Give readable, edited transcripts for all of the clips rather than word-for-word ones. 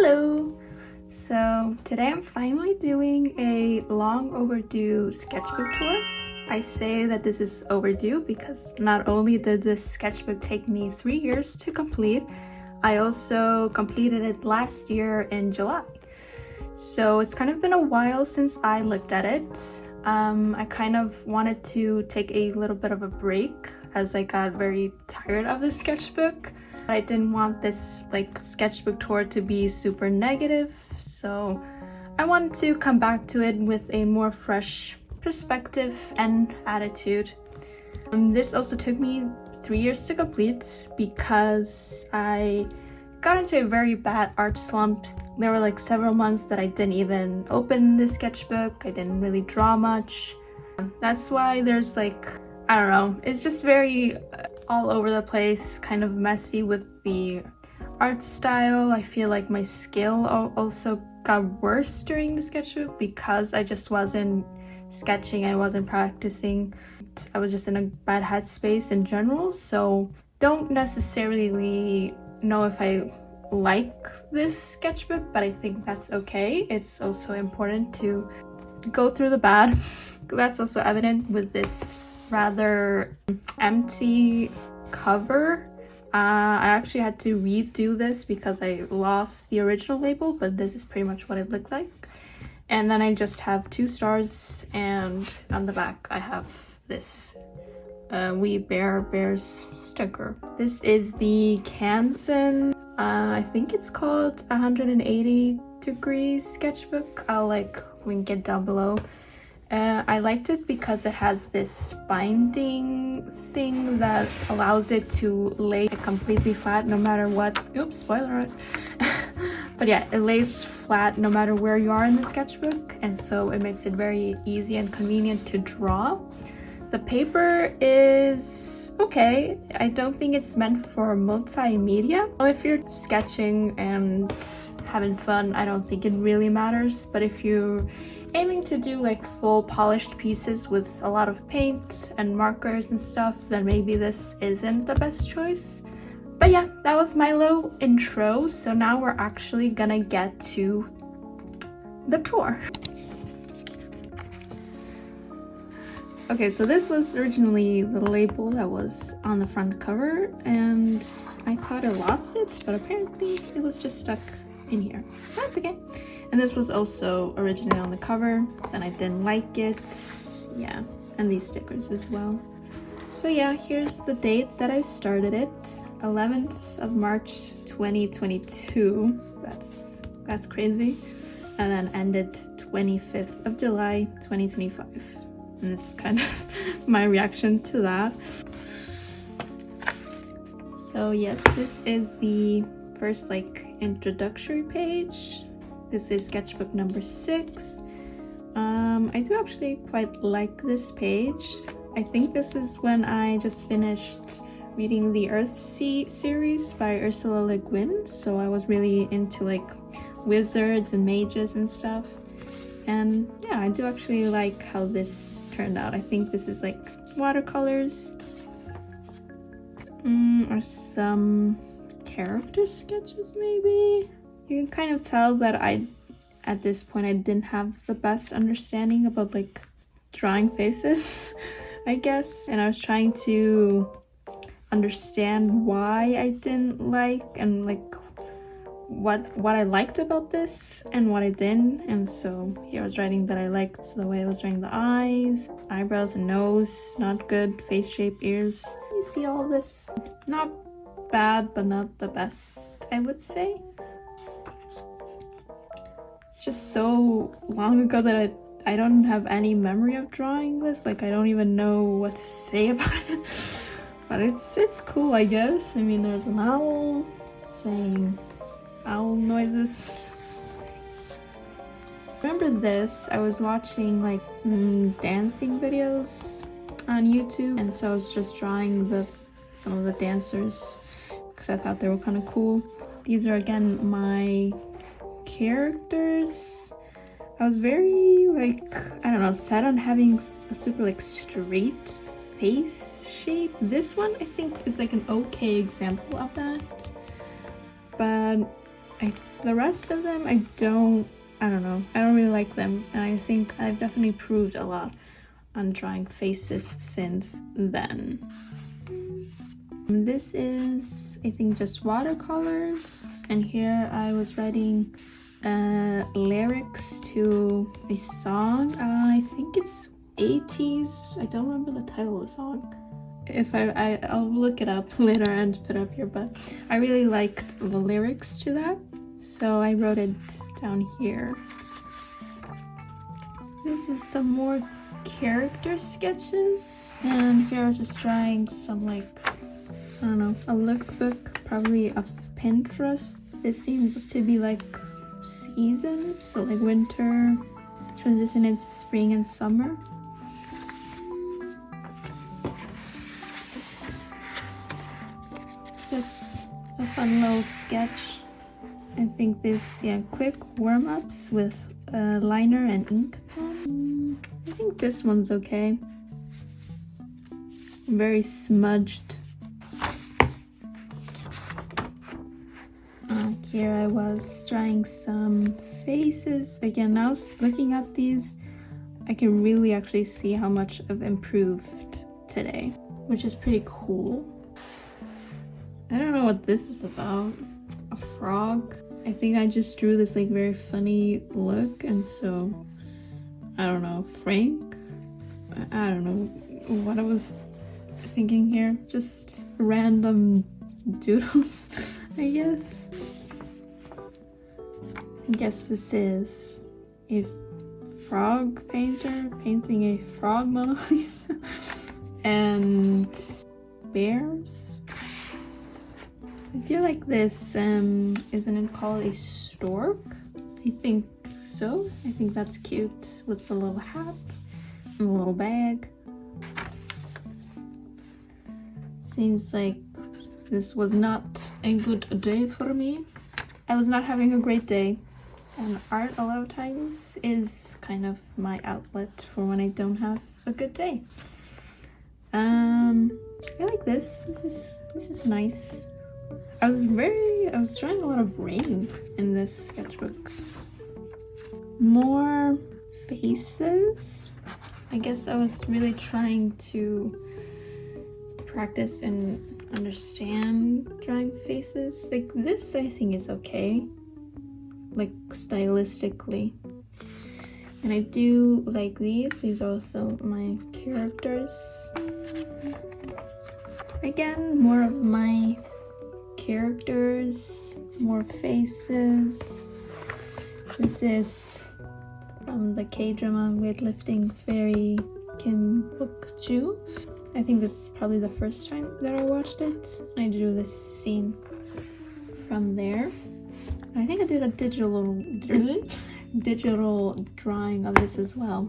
Hello! So today I'm finally doing a long overdue sketchbook tour. I say that this is overdue because not only did this sketchbook take me 3 years to complete, I also completed it last year in July. So it's kind of been a while since I looked at it. I kind of wanted to take a little bit of a break as I got very tired of the sketchbook. I didn't want this sketchbook tour to be super negative, so I wanted to come back to it with a more fresh perspective and attitude. This also took me 3 years to complete because I got into a very bad art slump. There were several months that I didn't even open the sketchbook. I didn't really draw much. That's why there's I don't know, it's just very all over the place, kind of messy with the art style. I feel like my skill also got worse during the sketchbook because I just wasn't sketching, I wasn't practicing. I was just in a bad headspace in general, so don't necessarily know if I like this sketchbook, but I think that's okay. It's also important to go through the bad. That's also evident with this rather empty cover. I actually had to redo this because I lost the original label, but this is pretty much what it looked like. And then I just have 2 stars, and on the back I have this We Bear Bears sticker. This is the Canson, I think it's called 180 degrees sketchbook. I'll link it down below. I liked it because it has this binding thing that allows it to lay completely flat no matter what. Oops, spoiler alert. But yeah, it lays flat no matter where you are in the sketchbook, and so it makes it very easy and convenient to draw. The paper is okay. I don't think it's meant for multimedia. If you're sketching and having fun, I don't think it really matters, but if you're aiming to do full polished pieces with a lot of paint and markers and stuff, then maybe this isn't the best choice. But yeah, that was my little intro, so now we're actually gonna get to the tour. Okay, so this was originally the label that was on the front cover, and I thought I lost it, but apparently it was just stuck in here. That's okay. And this was also originally on the cover, then I didn't like it. Yeah, and these stickers as well. So yeah, here's the date that I started it. 11th of March 2022. That's crazy. And then ended 25th of July 2025. And this is kind of my reaction to that. So yes, this is the first introductory page. This is sketchbook number 6. I do actually quite like this page. I think this is when I just finished reading the Earthsea series by Ursula Le Guin, so I was really into wizards and mages and stuff. And yeah, I do actually like how this turned out. I think this is watercolors or some character sketches maybe. You can kind of tell that at this point I didn't have the best understanding about drawing faces, I guess, and I was trying to understand why I didn't like and what I liked about this and what I didn't. And so here I was writing that I liked the way I was drawing the eyes, eyebrows and nose, not good, face shape, ears. You see all this? Not bad, but not the best, I would say. Just so long ago that I don't have any memory of drawing this. I don't even know what to say about it. But it's cool, I guess. I mean, there's an owl saying owl noises. Remember this? I was watching dancing videos on YouTube, and so I was just drawing some of the dancers because I thought they were kind of cool. These are again my characters. I was very I don't know, set on having a super straight face shape. This one I think is an okay example of that, but The rest of them, I don't know. I don't really like them, and I think I've definitely improved a lot on drawing faces since then. This is, I think, just watercolors, and here I was writing lyrics to a song. I think it's 80s. I don't remember the title of the song. If I'll look it up later and put it up here, but I really liked the lyrics to that, so I wrote it down here. This is some more character sketches, and here I was just trying some, like, I don't know, a lookbook, probably of Pinterest. This seems to be like seasons, so like winter transition into spring and summer. Just a fun little sketch. I think this, yeah, quick warm-ups with a liner and ink pen. I think this one's okay. Very smudged. Here I was trying some faces. Again, now looking at these, I can really actually see how much I've improved today, which is pretty cool. I don't know what this is about. A frog. I think I just drew this like very funny look, and so I don't know, Frank? I don't know what I was thinking here. Just random doodles, I guess. I guess this is a frog painter painting a frog Mona Lisa. And bears. I do like this, isn't it called a stork? I think so. I think that's cute with the little hat and the little bag. Seems like this was not a good day for me. I was not having a great day. And art a lot of times is kind of my outlet for when I don't have a good day. I like this. This is nice. I was drawing a lot of rain in this sketchbook. More faces. I guess I was really trying to practice and understand drawing faces. Like this, I think is okay, like stylistically. And I do like these. These are also my characters. Again, more of my characters, more faces. This is from the K-drama weightlifting fairy Kim Bok-ju. I think this is probably the first time that I watched it. I drew this scene from there. I think I did a digital drawing of this as well.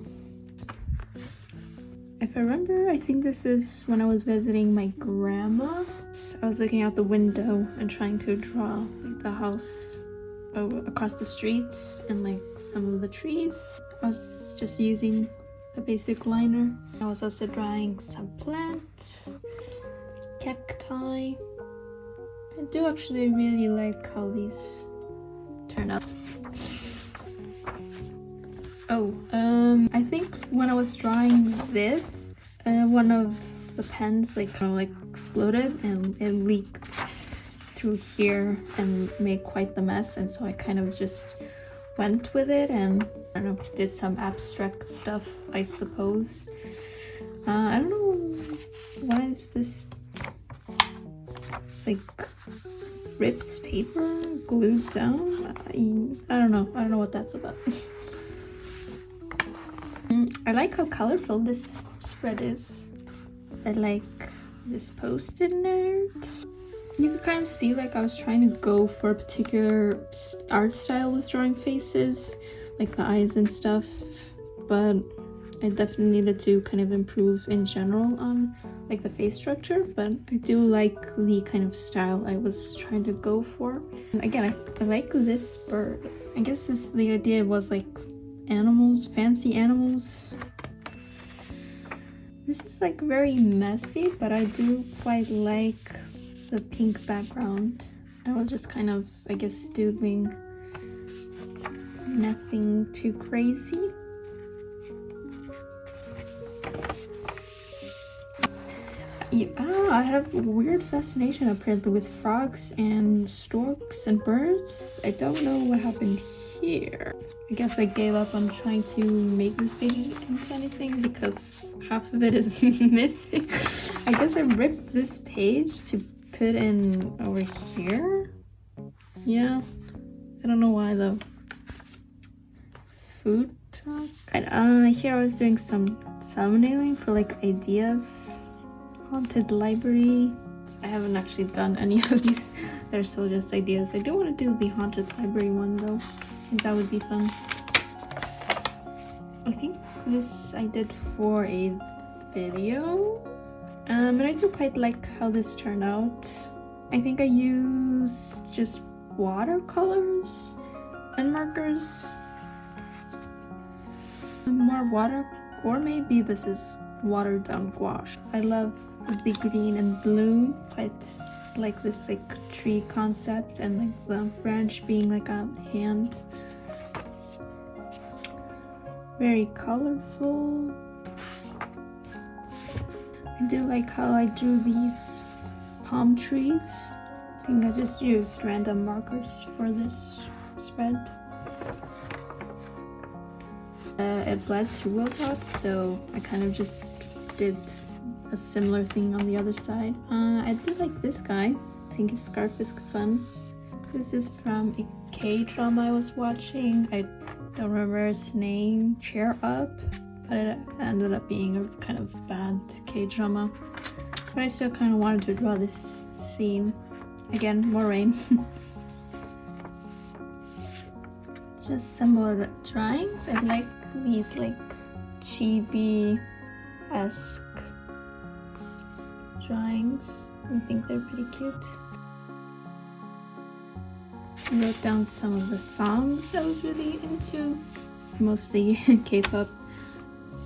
If I remember, I think this is when I was visiting my grandma. I was looking out the window and trying to draw like the house across the street and like some of the trees. I was just using a basic liner. I was also drawing some plants, cacti. I do actually really like how these turn out. I think when I was drawing this, one of the pens like exploded and it leaked through here and made quite the mess, and so I kind of just went with it and I don't know, did some abstract stuff, I suppose. I don't know, why is this like ripped paper glued down? I don't know what that's about. I like how colorful this spread is. I like this post-it note. You can kind of see like I was trying to go for a particular art style with drawing faces, like the eyes and stuff, but I definitely needed to kind of improve in general on like the face structure, but I do like the kind of style I was trying to go for. And again, I like this bird. I guess the idea was like animals, fancy animals. This is like very messy, but I do quite like the pink background. I was just kind of, I guess, doodling. Nothing too crazy. I have a weird fascination apparently with frogs and storks and birds. I don't know what happened here. I guess I gave up on trying to make this page into anything because half of it is missing. I guess I ripped this page to put in over here. Yeah, I don't know why though. Food truck. And here I was doing some thumbnailing for like ideas. Haunted library. I haven't actually done any of these. They're still just ideas. I do want to do the haunted library one though. I think that would be fun. I think this I did for a video. But I do quite like how this turned out. I think I used just watercolors and markers. More water, or maybe this is watered down gouache. I love the green and blue, quite like this like tree concept, and like the branch being like a hand. Very colorful. I do like how I drew these palm trees. I think I just used random markers for this spread. It bled through a lot, so I kind of just did a similar thing on the other side. I do like this guy. I think his scarf is fun. This is from a K-drama I was watching. I don't remember its name, Cheer Up, but it ended up being a kind of bad K-drama. But I still kind of wanted to draw this scene. Again, more rain. Just some more drawings. I like these like chibi-esque drawings. I think they're pretty cute. I wrote down some of the songs I was really into. Mostly K-pop.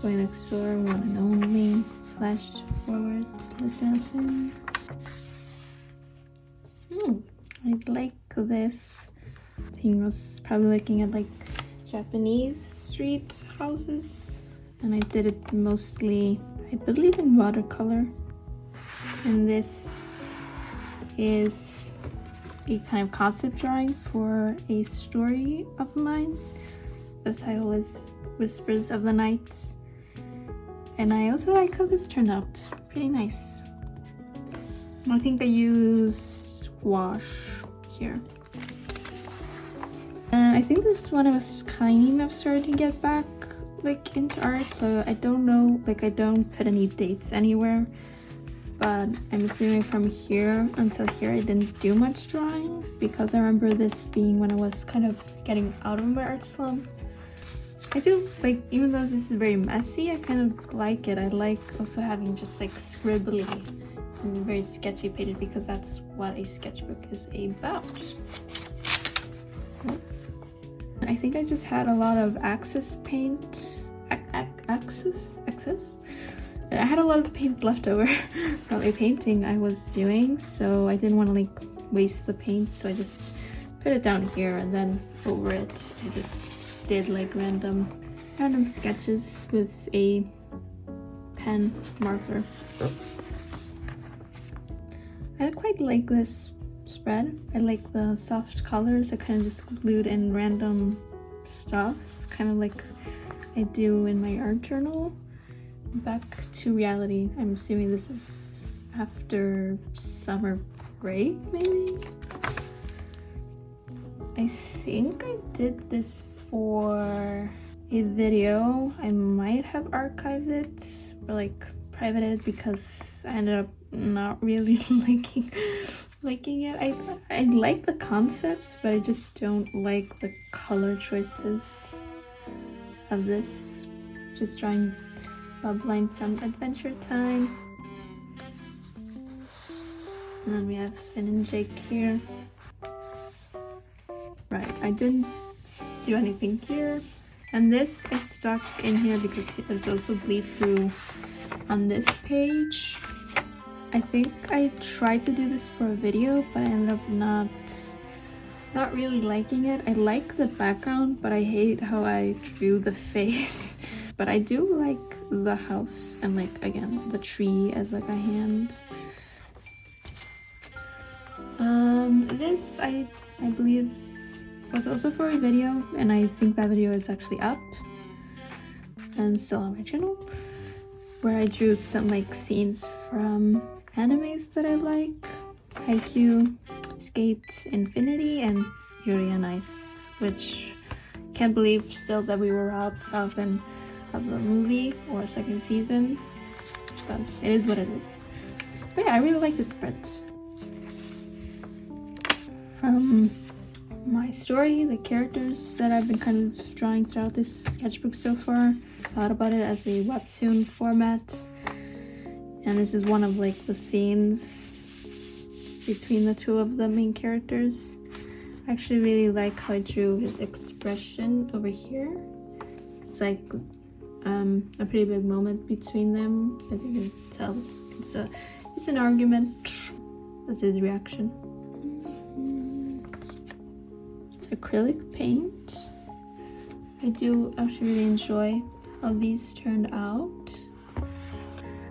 Boy Next Door, One and Only, Flash Forward, Listen Up. I like this. I think I was probably looking at like Japanese street houses, and I did it mostly, I believe, in watercolor. And this is a kind of concept drawing for a story of mine. The title is Whispers of the Night, and I also like how this turned out. Pretty nice. I think I used gouache here. I think this is when I was kind of starting to get back like into art, so I don't know, like I don't put any dates anywhere, but I'm assuming from here until here I didn't do much drawing, because I remember this being when I was kind of getting out of my art slump. I do like, even though this is very messy, I kind of like it. I like also having just like scribbly and very sketchy pages, because that's what a sketchbook is about. I think I just had a lot of access paint. Access? I had a lot of paint left over from a painting I was doing, so I didn't want to like waste the paint, so I just put it down here, and then over it I just did like random sketches with a pen marker. I quite like this spread. I like the soft colors. I kind of just glued in random stuff, kind of like I do in my art journal. Back to reality. I'm assuming this is after summer break, maybe? I think I did this for a video. I might have archived it or like privated, because I ended up not really liking it. I like the concepts, but I just don't like the color choices of this. Just drawing Bob line from Adventure Time. And then we have Finn and Jake here. Right, I didn't do anything here. And this I stuck in here because there's also bleed through on this page. I think I tried to do this for a video, but I ended up not really liking it. I like the background, but I hate how I drew the face. But I do like the house and like, again, the tree as like a hand. This I believe was also for a video, and I think that video is actually up and still on my channel, where I drew some like scenes from animes that I like: Haikyuu, Skate Infinity, and Yuri on Ice, which can't believe still that we were out of the movie or second season, but it is what it is. But yeah, I really like this spread. From my story, the characters that I've been kind of drawing throughout this sketchbook so far, I thought about it as a webtoon format, and this is one of like the scenes between the two of the main characters. I actually really like how I drew his expression over here. It's like a pretty big moment between them, as you can tell. It's an argument. That's his reaction. It's acrylic paint. I do actually really enjoy how these turned out.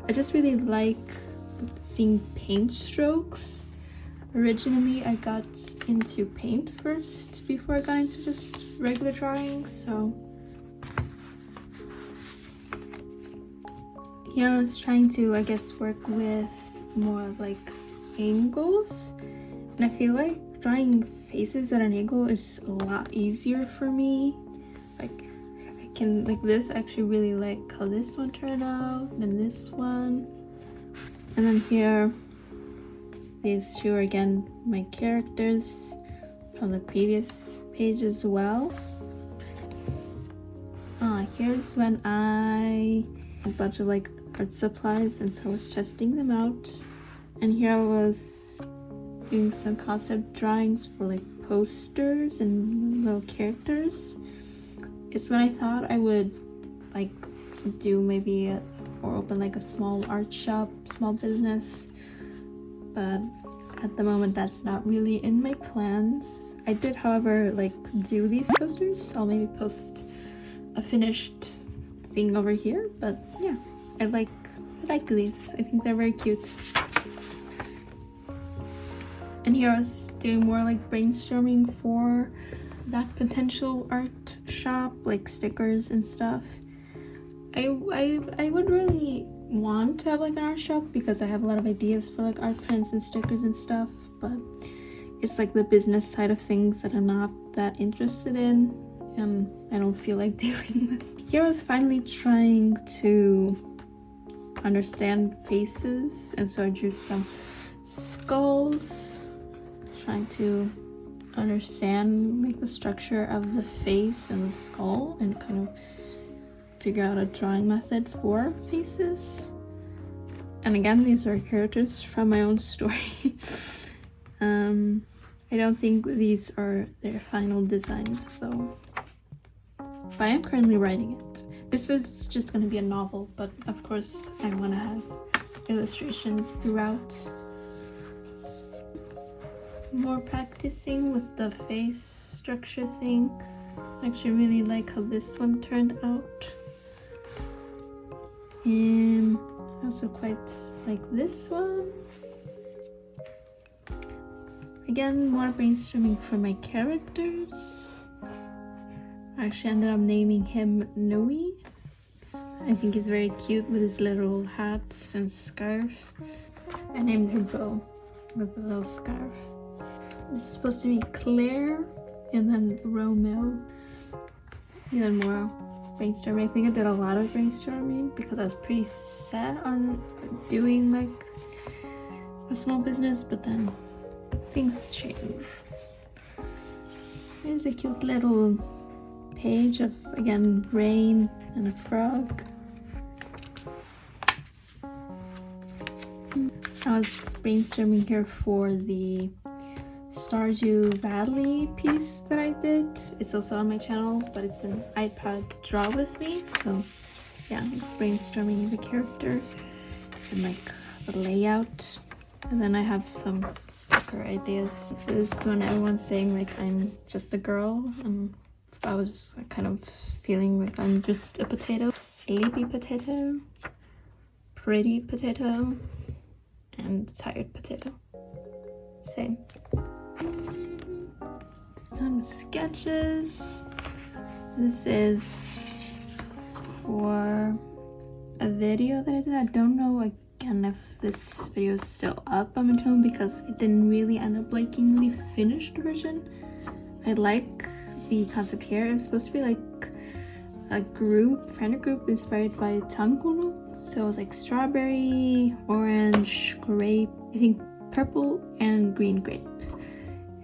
I just really like seeing paint strokes. Originally, I got into paint first before I got into just regular drawing, so here I was trying to, I guess, work with more of like angles, and I feel like drawing faces at an angle is a lot easier for me. Like I can, like this, I actually really like how this one turned out, and this one, and then here these two are again my characters from the previous page as well. Here's when I had a bunch of like art supplies, and so I was testing them out, and here I was doing some concept drawings for like posters and little characters. It's when I thought I would like do maybe or open like a small art shop, small business, but at the moment that's not really in my plans. I did, however, like do these posters. I'll maybe post a finished thing over here, but yeah, I like these. I think they're very cute. And here I was doing more like brainstorming for that potential art shop, like stickers and stuff. I would really want to have like an art shop because I have a lot of ideas for like art prints and stickers and stuff, but it's like the business side of things that I'm not that interested in, and I don't feel like dealing with. Here I was finally trying to understand faces, and so I drew some skulls, trying to understand like the structure of the face and the skull, and kind of figure out a drawing method for faces. And again, these are characters from my own story. I don't think these are their final designs though, but I am currently writing it. This is just going to be a novel, but of course I want to have illustrations throughout. More practicing with the face structure thing. I actually really like how this one turned out, and I also quite like this one. Again, more brainstorming for my characters. I actually ended up naming him Nui. I think he's very cute with his little hats and scarf. I named her Bo with a little scarf. This is supposed to be Claire, and then Romeo. Even more brainstorming. I think I did a lot of brainstorming because I was pretty set on doing like a small business, but then things change. Here's a cute little page of, again, rain and a frog. I was brainstorming here for the Stardew Valley piece that I did. It's also on my channel, but it's an iPad Draw With Me. So yeah, I was brainstorming the character and like the layout. And then I have some sticker ideas. This is when everyone's saying like I'm just a girl, and I was kind of feeling like I'm just a potato. Sleepy potato, pretty potato, and tired potato. Same. Some sketches. This is for a video that I did. I don't know again if this video is still up on my channel because it didn't really end up liking the finished version. I like the concept here. It's supposed to be like a friend group inspired by tangguru. So it was like strawberry, orange, grape, I think purple and green grape.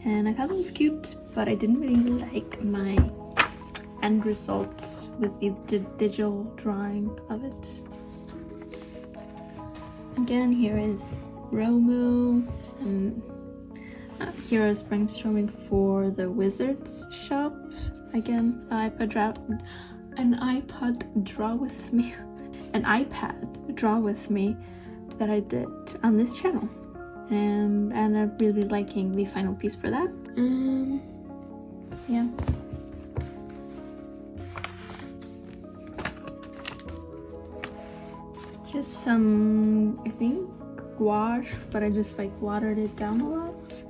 And I thought it was cute, but I didn't really like my end result with the digital drawing of it. Again, here is Romo, and here is brainstorming for the Wizards shop. Again, an iPad draw with me that I did on this channel, and I'm really liking the final piece for that. Yeah. Just some, I think, gouache, but I just like watered it down a lot.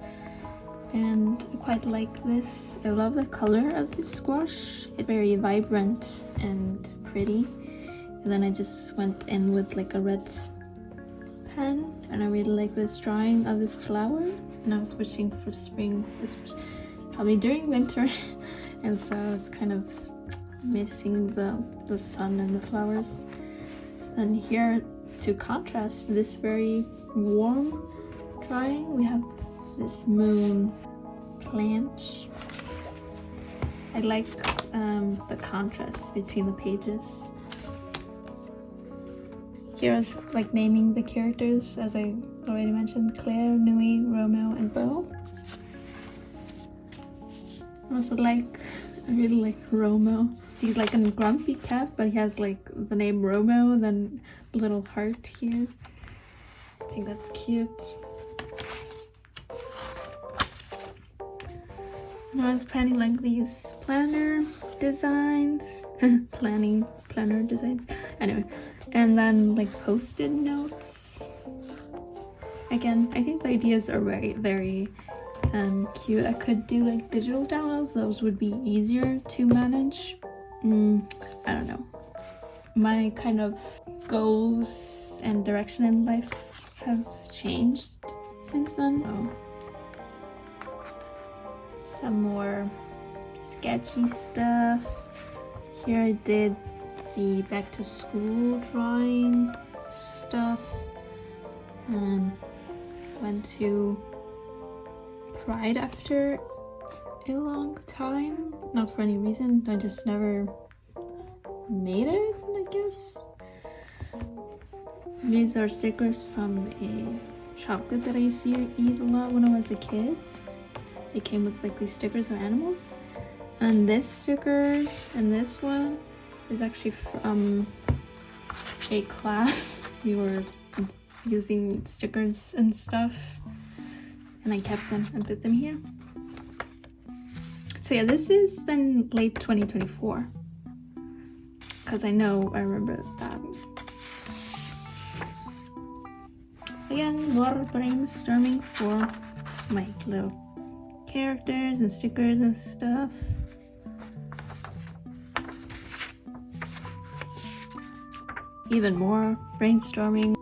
And I quite like this. I love the color of this gouache. It's very vibrant and pretty. And then I just went in with like a red pen, and I really like this drawing of this flower. And I was wishing for spring. This was probably during winter, and so I was kind of missing the sun and the flowers. And here, to contrast this very warm drawing, we have this moon plant. I like the contrast between the pages. Here's like naming the characters, as I already mentioned: Claire, Nui, Romeo, and Bo. I also I really like Romeo. He's like a grumpy cat, but he has like the name Romeo and then a little heart here. I think that's cute. And I was planning like these planner designs. planner designs. Anyway, and then like post-it notes. Again, I think the ideas are very, very cute. I could do like digital downloads. Those would be easier to manage. I don't know. My kind of goals and direction in life have changed since then. Some more sketchy stuff. Here I did the back to school drawing stuff. Went to Pride after a long time, not for any reason. I just never made it, I guess. These are stickers from a chocolate that I used to eat a lot when I was a kid. It came with like these stickers of animals, and this stickers and this one is actually from a class. We were using stickers and stuff, and I kept them and put them here. So yeah, this is then late 2024, because I remember that. Again, more brainstorming for my little characters and stickers and stuff. Even more brainstorming.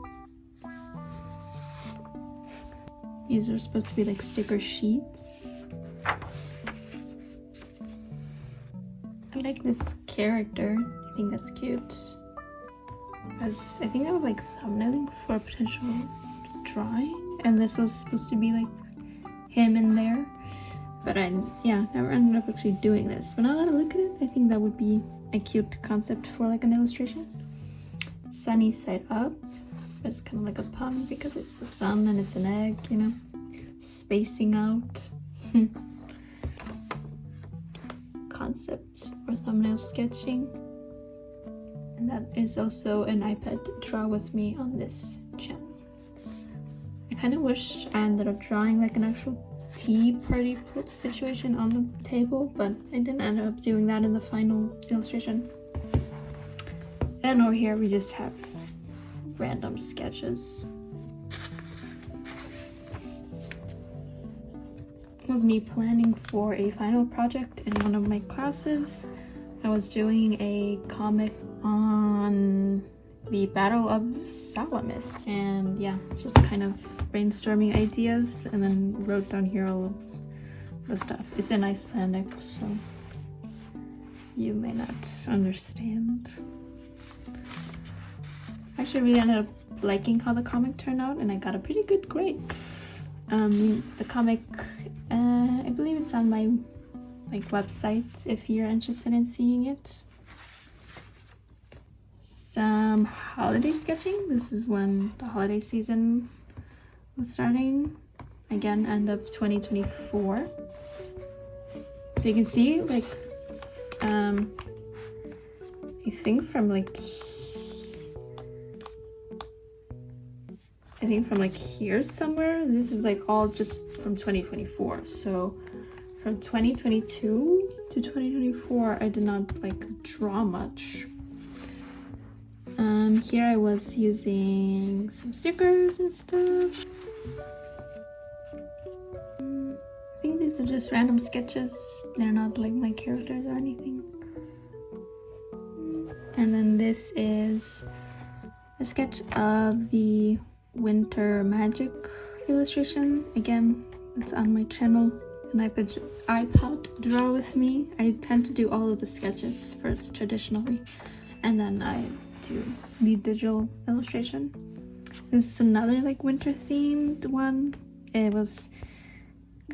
These are supposed to be like sticker sheets. I like this character. I think that's cute. As I think I was like thumbnailing for a potential drawing, and this was supposed to be like him in there. But I never ended up actually doing this. But now that I look at it, I think that would be a cute concept for like an illustration. Sunny side up. It's kind of like a pun because it's the sun and it's an egg, you know, spacing out. Concept or thumbnail sketching. And that is also an iPad draw with me on this channel. kind of wish I ended up drawing like an actual tea party situation on the table, but I didn't end up doing that in the final illustration. And over here we just have random sketches. It was me planning for a final project in one of my classes. I was doing a comic on the Battle of Salamis, and yeah, just kind of brainstorming ideas and then wrote down here all of the stuff. It's in Icelandic, so you may not understand. I actually really ended up liking how the comic turned out, and I got a pretty good grade. The comic, I believe it's on my website if you're interested in seeing it. Some holiday sketching. This is when the holiday season was starting. Again, end of 2024. So you can see I think from here somewhere, this is all just from 2024. So from 2022 to 2024, I did not draw much. Here I was using some stickers and stuff. I think these are just random sketches. They're not my characters or anything. And then this is a sketch of the winter magic illustration. Again, it's on my channel, an iPad draw with me. I tend to do all of the sketches first traditionally, and then I do the digital illustration. This is another winter themed one. It was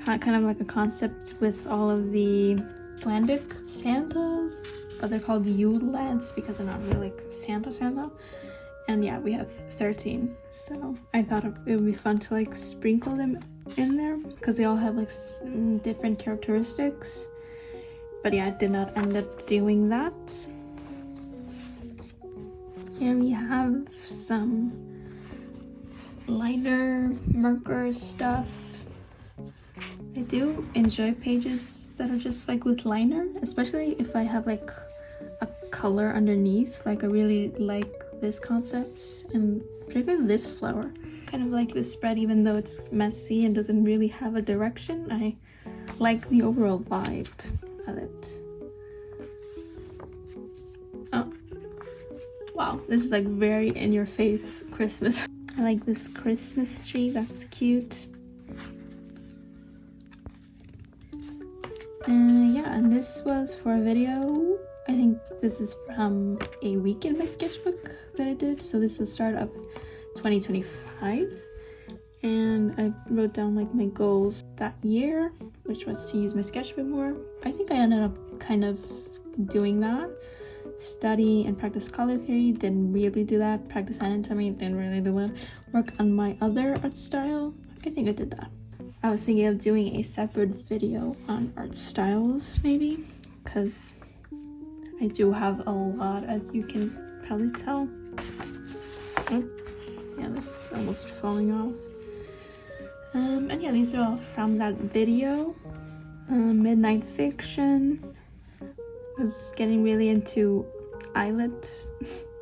kind of like a concept with all of the Icelandic Santas, but they're called Yule lads because they're not really Santa. And yeah, we have 13, so I thought it would be fun to sprinkle them in there because they all have different characteristics. But yeah, I did not end up doing that. Here we have some liner marker stuff. I do enjoy pages that are just with liner, especially if I have a color underneath. I really like this concept, and particularly this flower. Kind of like this spread, even though it's messy and doesn't really have a direction. I like the overall vibe of it. Oh, wow, this is very in-your-face Christmas. I like this Christmas tree, that's cute. Yeah, and this was for a video. I think this is from a week in my sketchbook that I did. So this is the start of 2025. And I wrote down my goals that year, which was to use my sketchbook more. I think I ended up kind of doing that. Study and practice color theory, didn't really do that. Practice anatomy, didn't really do that. Work on my other art style, I think I did that. I was thinking of doing a separate video on art styles maybe, because I do have a lot, as you can probably tell. Oh, yeah, this is almost falling off. And yeah, these are all from that video. Midnight Fiction. I was getting really into Eyelet,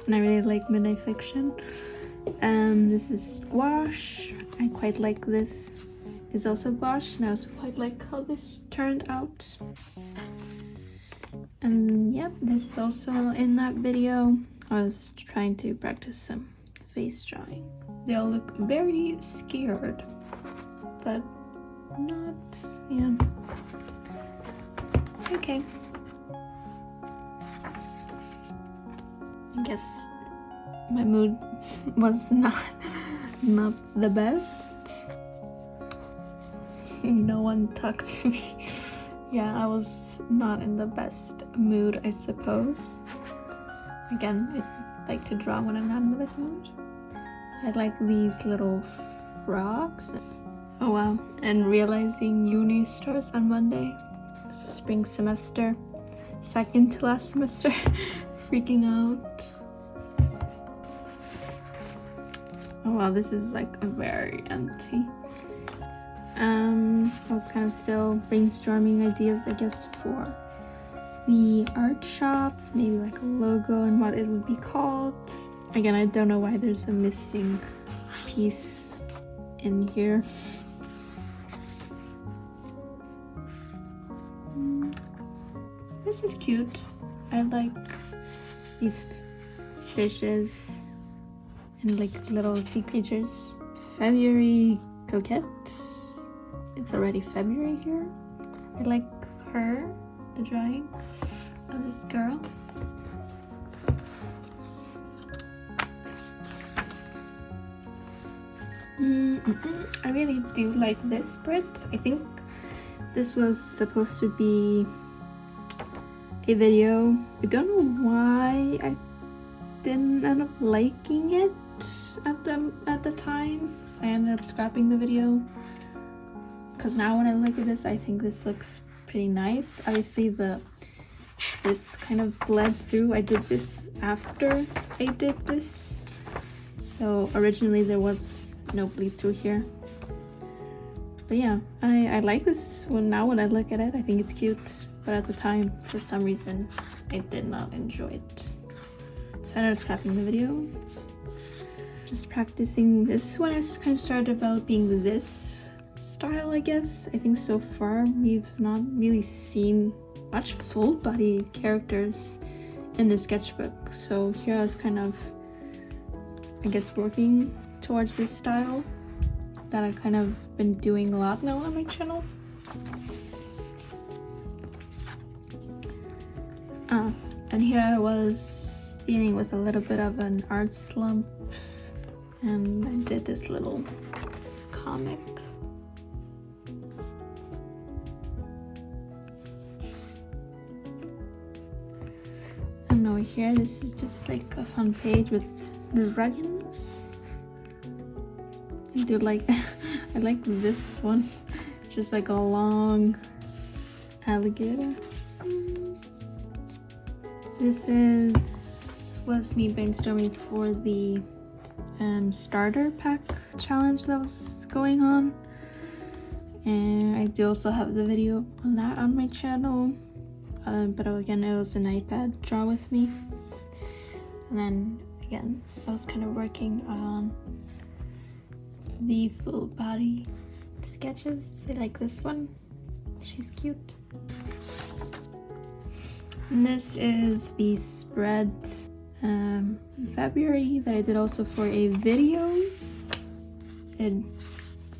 and I really like Midnight Fiction. This is gouache. I quite like this. It's also gouache, and I also quite like how this turned out. And yep, this is also in that video. I was trying to practice some face drawing. They all look very scared, but not, yeah. It's okay. I guess my mood was not the best. No one talked to me. Yeah, I was not in the best mood, I suppose. Again, I like to draw when I'm not in the best mood. I like these little frogs. Oh wow, and realizing uni starts on Monday. Spring semester, second to last semester. Freaking out. Oh Oh wow, this is like very empty. I was kind of still brainstorming ideas, I guess, for the art shop, maybe like a logo and what it would be called. Again, I don't know why there's a missing piece in here. This is cute. I like these fishes and like little sea creatures. February coquette. It's already February here. I like her, the drawing of this girl. I really do like this spread. I think this was supposed to be a video. I don't know why I didn't end up liking it at the time. I ended up scrapping the video because now when I look at this, I think this looks pretty nice. Obviously this kind of bled through. I did this after I did this, so originally there was no bleed through here. But yeah, I like this one now when I look at it. I think it's cute, but at the time, for some reason, I did not enjoy it. So I ended up scrapping the video. Just practicing. This is when I kind of started developing this style, I guess. I think so far we've not really seen much full body characters in the sketchbook. So here I was kind of, I guess, working towards this style that I've kind of been doing a lot now on my channel. And here I was dealing with a little bit of an art slump, and I did this little comic. And over here, this is just like a fun page with dragons. I do like, I like this one, just like a long alligator. This was me brainstorming for the starter pack challenge that was going on, and I do also have the video on that on my channel, but again it was an iPad draw with me. And then again I was kind of working on the full body sketches. I like this one, she's cute. And this is the spread in February that I did also for a video. It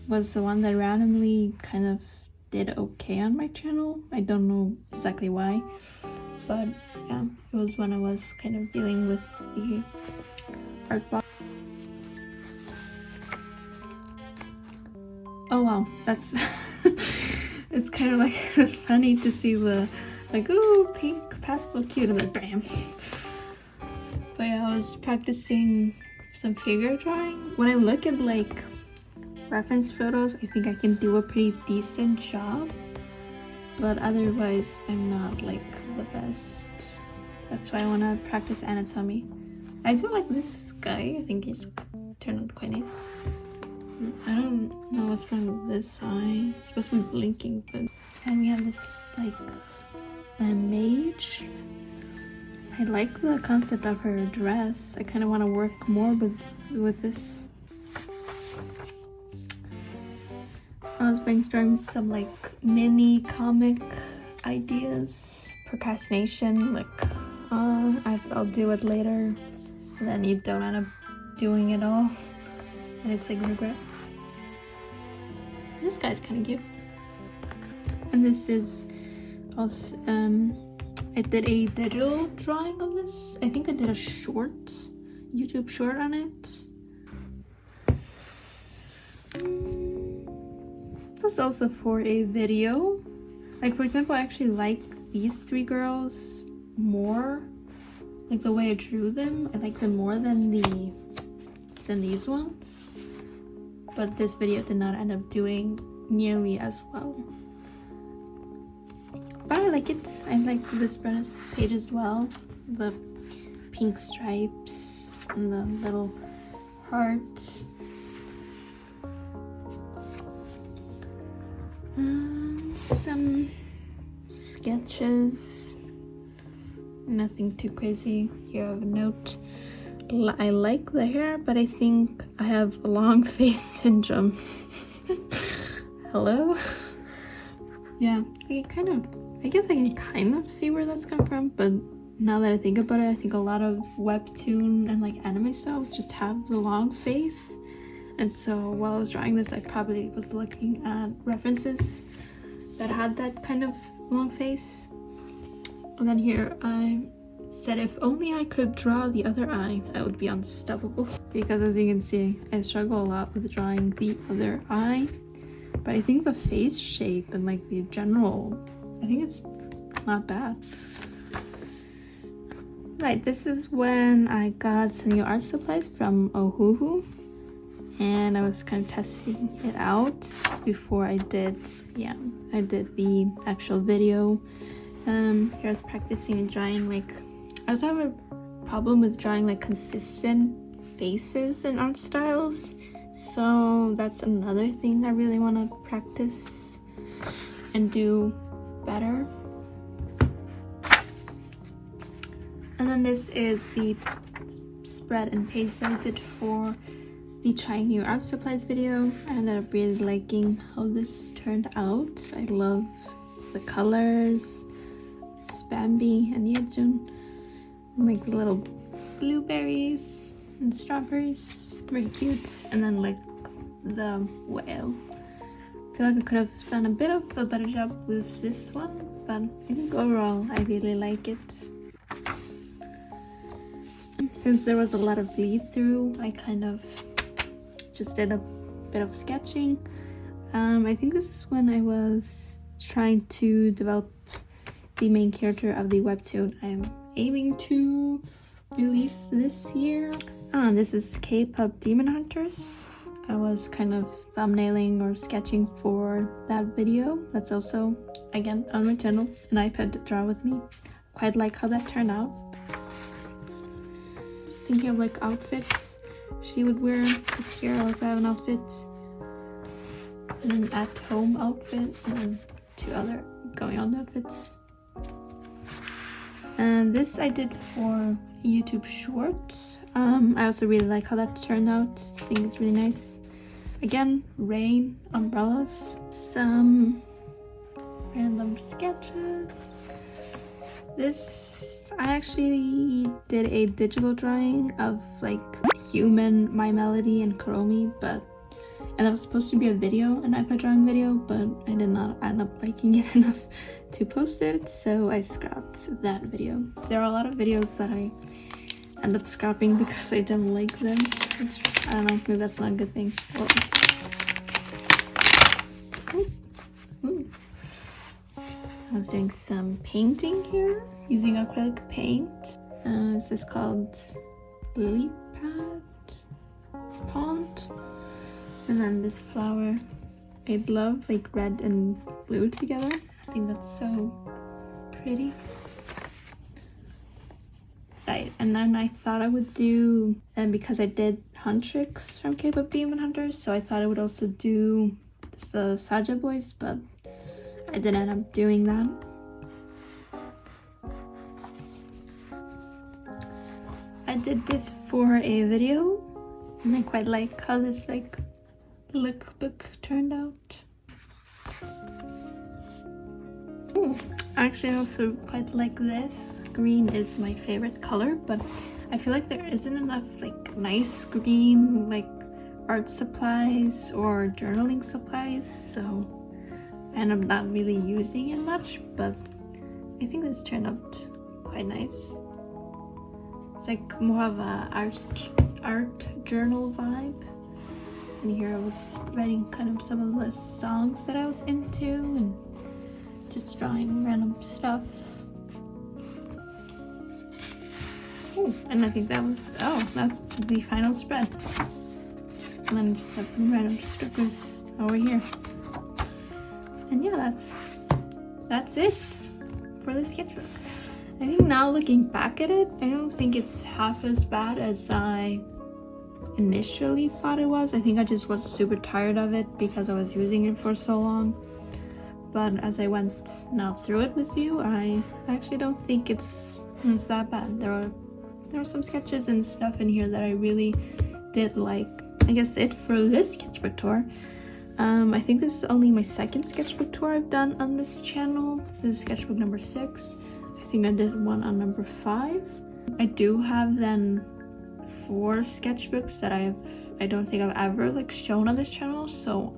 was the one that randomly kind of did okay on my channel. I don't know exactly why, but yeah, it was when I was kind of dealing with the art box. Oh wow, that's it's kind of like funny to see the like, ooh, pink pastel cute, and then bam. But yeah, I was practicing some figure drawing. When I look at like reference photos, I think I can do a pretty decent job, but otherwise I'm not like the best. That's why I want to practice anatomy. I do like this guy. I think he's turned out quite nice. I don't know what's wrong with this eye. It's supposed to be blinking, but... And we have this like a mage. I like the concept of her dress. I kind of want to work more with this. I was brainstorming some like mini comic ideas. Procrastination, like I'll do it later, and then you don't end up doing it all, and it's like regrets. This guy's kind of cute. And this is also I did a digital drawing of this. I think I did a short, YouTube short on it. This is also for a video. Like for example, I actually like these three girls more. Like the way I drew them, I like them more than these ones. But this video did not end up doing nearly as well. But I like it. I like this spread page as well. The pink stripes and the little heart. sketches, nothing too crazy. Here I have a note. I like the hair, but I think I have long face syndrome. Hello? Yeah, I guess I can kind of see where that's come from, but now that I think about it, I think a lot of webtoon and like anime styles just have the long face. And so while I was drawing this, I probably was looking at references that had that kind of long face. And then here I said if only I could draw the other eye, I would be unstoppable. Because as you can see, I struggle a lot with drawing the other eye. But I think the face shape and like the general, I think it's not bad. Right, this is when I got some new art supplies from Ohuhu. And I was kind of testing it out before I did the actual video. Here I was practicing and drawing I was having a problem with drawing like consistent faces and art styles. So that's another thing I really want to practice and do better. And then this is the spread and page that I did for the trying new art supplies video. I ended up really liking how this turned out. I love the colors, Bambi and Yeonjun, like the little blueberries and strawberries, very cute. And then like the whale. I feel like I could have done a bit of a better job with this one, but I think overall I really like it. Since there was a lot of bleed through, I kind of just did a bit of sketching. I think this is when I was trying to develop the main character of the webtoon I'm aiming to release this year. This is K-pop Demon Hunters. I was kind of thumbnailing or sketching for that video. That's also, again, on my channel, an iPad to draw with me. Quite like how that turned out. Just thinking of like outfits she would wear. Here I also have an outfit, and an at-home outfit, and then 2 other going-on outfits. And this I did for a YouTube short. I also really like how that turned out. I think it's really nice. Again, rain, umbrellas, some random sketches. This, I actually did a digital drawing of like Human, My Melody, and Kuromi, and that was supposed to be a video, an iPad drawing video, but I did not end up liking it enough to post it, so I scrapped that video. There are a lot of videos that I end up scrapping because I didn't like them, which, I don't know, maybe that's not a good thing. Well, I was doing some painting here using acrylic paint. This is called Lily Pond. And then this flower, I love like red and blue together. I think that's so pretty. Right, and then I thought I would do, and because I did Huntrix from K-pop Demon Hunters, so I thought I would also do the Saja Boys, but I didn't end up doing that. I did this for a video, and I quite like how this like lookbook turned out. Ooh, actually I also quite like this. Green is my favorite color, but I feel like there isn't enough like nice green like art supplies or journaling supplies, so I end up not really using it much, but I think this turned out quite nice. It's like more of a art journal vibe. And here I was writing kind of some of the songs that I was into and just drawing random stuff. Ooh, and I think that was, that's the final spread. And then just have some random stickers over here. And yeah, that's it for the sketchbook. I think now looking back at it, I don't think it's half as bad as I initially thought it was. I think I just was super tired of it because I was using it for so long. but as I went now through it with you, I actually don't think it's that bad. There are some sketches and stuff in here that I really did like. I guess it for this sketchbook tour. I think this is only my second sketchbook tour I've done on this channel. This is sketchbook number 6. I think I did one on number 5. I do have then 4 sketchbooks that I don't think I've ever like shown on this channel, so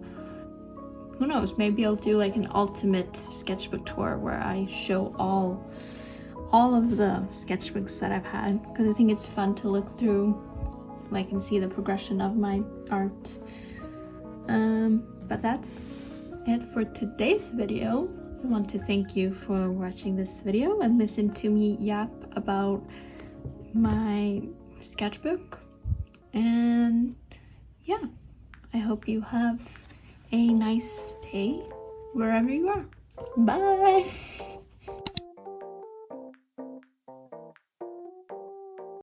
who knows, maybe I'll do like an ultimate sketchbook tour where I show all of the sketchbooks that I've had, because I think it's fun to look through like and see the progression of my art. But that's it for today's video. I want to thank you for watching this video and listen to me yap about my sketchbook. And yeah, I hope you have a nice day wherever you are. Bye!